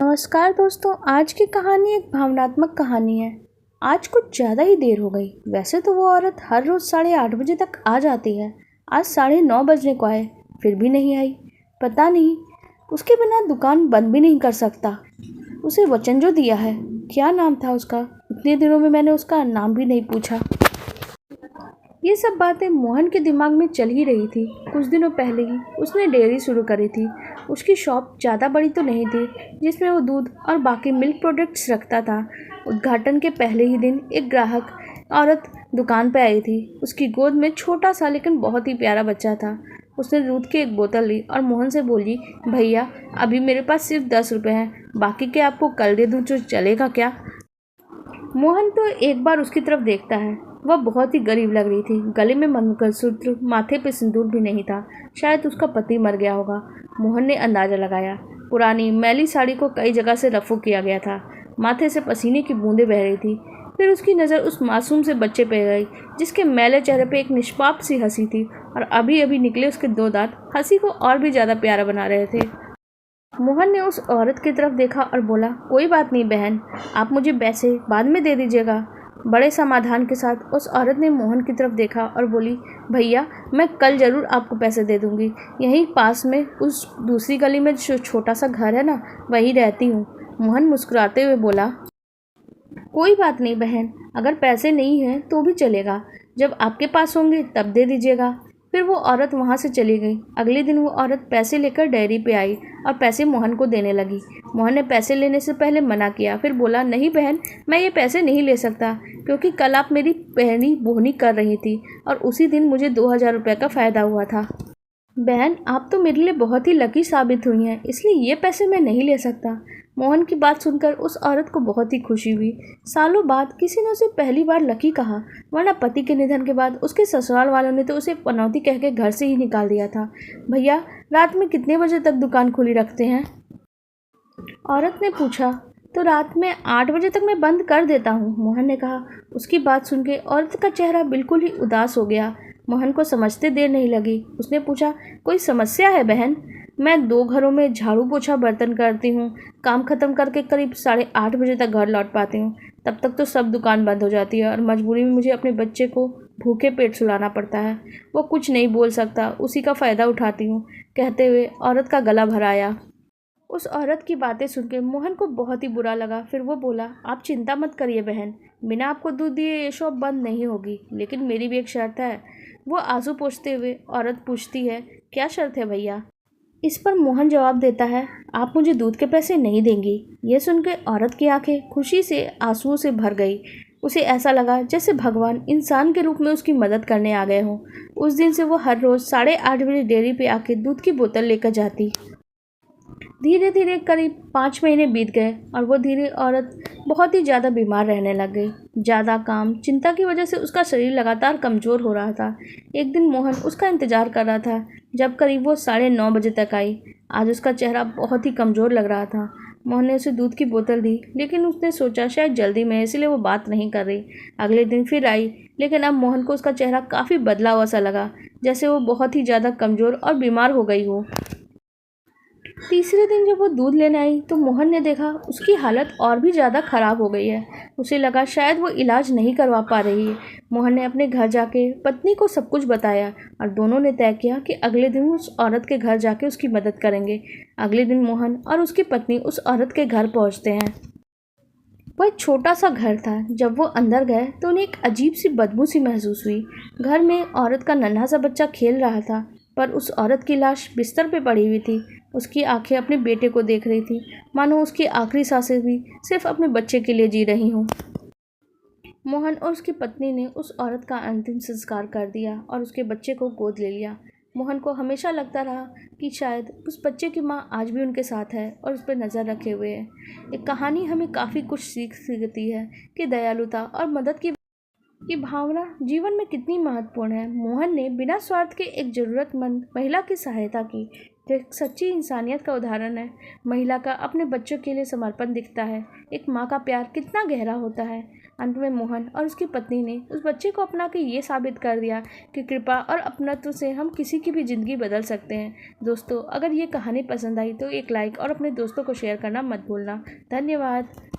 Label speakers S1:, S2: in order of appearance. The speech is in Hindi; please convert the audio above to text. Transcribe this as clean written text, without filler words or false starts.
S1: नमस्कार दोस्तों। आज की कहानी एक भावनात्मक कहानी है। आज कुछ ज़्यादा ही देर हो गई। वैसे तो वो औरत हर रोज़ 8:30 बजे तक आ जाती है। आज 9:30 बजने को आए, फिर भी नहीं आई। पता नहीं, उसके बिना दुकान बंद भी नहीं कर सकता। उसे वचन जो दिया है, क्या नाम था उसका? इतने दिनों में मैंने उसका नाम भी नहीं पूछा। ये सब बातें मोहन के दिमाग में चल ही रही थी। कुछ दिनों पहले ही उसने डेयरी शुरू करी थी। उसकी शॉप ज़्यादा बड़ी तो नहीं थी, जिसमें वो दूध और बाकी मिल्क प्रोडक्ट्स रखता था। उद्घाटन के पहले ही दिन एक ग्राहक औरत दुकान पर आई थी। उसकी गोद में छोटा सा लेकिन बहुत ही प्यारा बच्चा था। उसने दूध की एक बोतल ली और मोहन से बोली, भैया अभी मेरे पास सिर्फ 10 रुपये हैं, बाकी के आपको कल दे दूँ तो चलेगा क्या? मोहन तो एक बार उसकी तरफ देखता है। वह बहुत ही गरीब लग रही थी। गले में मंगलसूत्र, माथे पे सिंदूर भी नहीं था। शायद उसका पति मर गया होगा। मोहन ने अंदाज़ा लगाया। पुरानी मैली साड़ी को कई जगह से रफू किया गया था। माथे से पसीने की बूंदें बह रही थी। फिर उसकी नज़र उस मासूम से बच्चे पे गई, जिसके मैले चेहरे पे एक निष्पाप सी हंसी थी और अभी अभी निकले उसके 2 दांत हंसी को और भी ज़्यादा प्यारा बना रहे थे। मोहन ने उस औरत की तरफ देखा और बोला, कोई बात नहीं बहन, आप मुझे पैसे बाद में दे दीजिएगा। बड़े समाधान के साथ उस औरत ने मोहन की तरफ देखा और बोली, भैया मैं कल ज़रूर आपको पैसे दे दूँगी। यहीं पास में उस दूसरी गली में जो छोटा सा घर है ना, वहीं रहती हूँ। मोहन मुस्कुराते हुए बोला, कोई बात नहीं बहन, अगर पैसे नहीं हैं तो भी चलेगा। जब आपके पास होंगे तब दे दीजिएगा। फिर वो औरत वहाँ से चली गई। अगले दिन वो औरत पैसे लेकर डेयरी पे आई और पैसे मोहन को देने लगी। मोहन ने पैसे लेने से पहले मना किया, फिर बोला, नहीं बहन, मैं ये पैसे नहीं ले सकता, क्योंकि कल आप मेरी पहली बोहनी कर रही थी और उसी दिन मुझे 2000 रुपये का फ़ायदा हुआ था। बहन आप तो मेरे लिए बहुत ही लकी साबित हुई हैं, इसलिए ये पैसे मैं नहीं ले सकता। मोहन की बात सुनकर उस औरत को बहुत ही खुशी हुई। सालों बाद किसी ने उसे पहली बार लकी कहा, वरना पति के निधन के बाद उसके ससुराल वालों ने तो उसे पनौती कह के घर से ही निकाल दिया था। भैया रात में कितने बजे तक दुकान खुली रखते हैं? औरत ने पूछा। तो रात में 8 बजे तक मैं बंद कर देता हूँ, मोहन ने कहा। उसकी बात सुन के औरत का चेहरा बिल्कुल ही उदास हो गया। मोहन को समझते देर नहीं लगी। उसने पूछा, कोई समस्या है बहन? मैं 2 घरों में झाड़ू पोछा बर्तन करती हूँ। काम ख़त्म करके करीब 8:30 बजे तक घर लौट पाती हूँ। तब तक तो सब दुकान बंद हो जाती है और मजबूरी में मुझे अपने बच्चे को भूखे पेट सुलाना पड़ता है। वो कुछ नहीं बोल सकता, उसी का फ़ायदा उठाती हूँ, कहते हुए औरत का गला भर आया। उस औरत की बातें सुनकर मोहन को बहुत ही बुरा लगा। फिर वो बोला, आप चिंता मत करिए बहन, बिना आपको दूध दिए ये शॉप बंद नहीं होगी, लेकिन मेरी भी एक शर्त है। वो आंसू पोंछते हुए औरत पूछती है, क्या शर्त है भैया? इस पर मोहन जवाब देता है, आप मुझे दूध के पैसे नहीं देंगी। ये सुनकर औरत की आंखें खुशी से आंसुओं से भर गई। उसे ऐसा लगा जैसे भगवान इंसान के रूप में उसकी मदद करने आ गए हों। उस दिन से वो हर रोज़ 8:30 बजे डेयरी पे आके दूध की बोतल लेकर जाती। धीरे धीरे करीब 5 महीने बीत गए और वो धीरे औरत बहुत ही ज़्यादा बीमार रहने लग गई। ज़्यादा काम, चिंता की वजह से उसका शरीर लगातार कमज़ोर हो रहा था। एक दिन मोहन उसका इंतज़ार कर रहा था, जब करीब वो 9:30 बजे तक आई। आज उसका चेहरा बहुत ही कमज़ोर लग रहा था। मोहन ने उसे दूध की बोतल दी, लेकिन उसने सोचा शायद जल्दी में, इसलिए वो बात नहीं कर रही। अगले दिन फिर आई, लेकिन अब मोहन को उसका चेहरा काफ़ी बदला हुआ सा लगा, जैसे वो बहुत ही ज़्यादा कमज़ोर और बीमार हो गई हो। तीसरे दिन जब वो दूध लेने आई तो मोहन ने देखा उसकी हालत और भी ज़्यादा ख़राब हो गई है। उसे लगा शायद वो इलाज नहीं करवा पा रही है। मोहन ने अपने घर जाके पत्नी को सब कुछ बताया और दोनों ने तय किया कि अगले दिन उस औरत के घर जाके उसकी मदद करेंगे। अगले दिन मोहन और उसकी पत्नी उस औरत के घर पहुंचते हैं। वह एक छोटा सा घर था। जब वो अंदर गए तो उन्हें एक अजीब सी बदबू सी महसूस हुई। घर में औरत का नन्हा सा बच्चा खेल रहा था, पर उस औरत की लाश बिस्तर पे पड़ी हुई थी। उसकी आंखें अपने बेटे को देख रही थी, मानो उसकी आखिरी सांसें भी सिर्फ अपने बच्चे के लिए जी रही हों। मोहन और उसकी पत्नी ने उस औरत का अंतिम संस्कार कर दिया और उसके बच्चे को गोद ले लिया। मोहन को हमेशा लगता रहा कि शायद उस बच्चे की माँ आज भी उनके साथ है और उस पर नज़र रखे हुए है। एक कहानी हमें काफ़ी कुछ सीख देती है कि दयालुता और मदद की भावना जीवन में कितनी महत्वपूर्ण है। मोहन ने बिना स्वार्थ के एक ज़रूरतमंद महिला की सहायता की। जो एक सच्ची इंसानियत का उदाहरण है। महिला का अपने बच्चों के लिए समर्पण दिखता है। एक माँ का प्यार कितना गहरा होता है। अंत में मोहन और उसकी पत्नी ने उस बच्चे को अपना के ये साबित कर दिया कि कृपा और अपनत्व से हम किसी की भी ज़िंदगी बदल सकते हैं। दोस्तों, अगर ये कहानी पसंद आई तो एक लाइक और अपने दोस्तों को शेयर करना मत भूलना। धन्यवाद।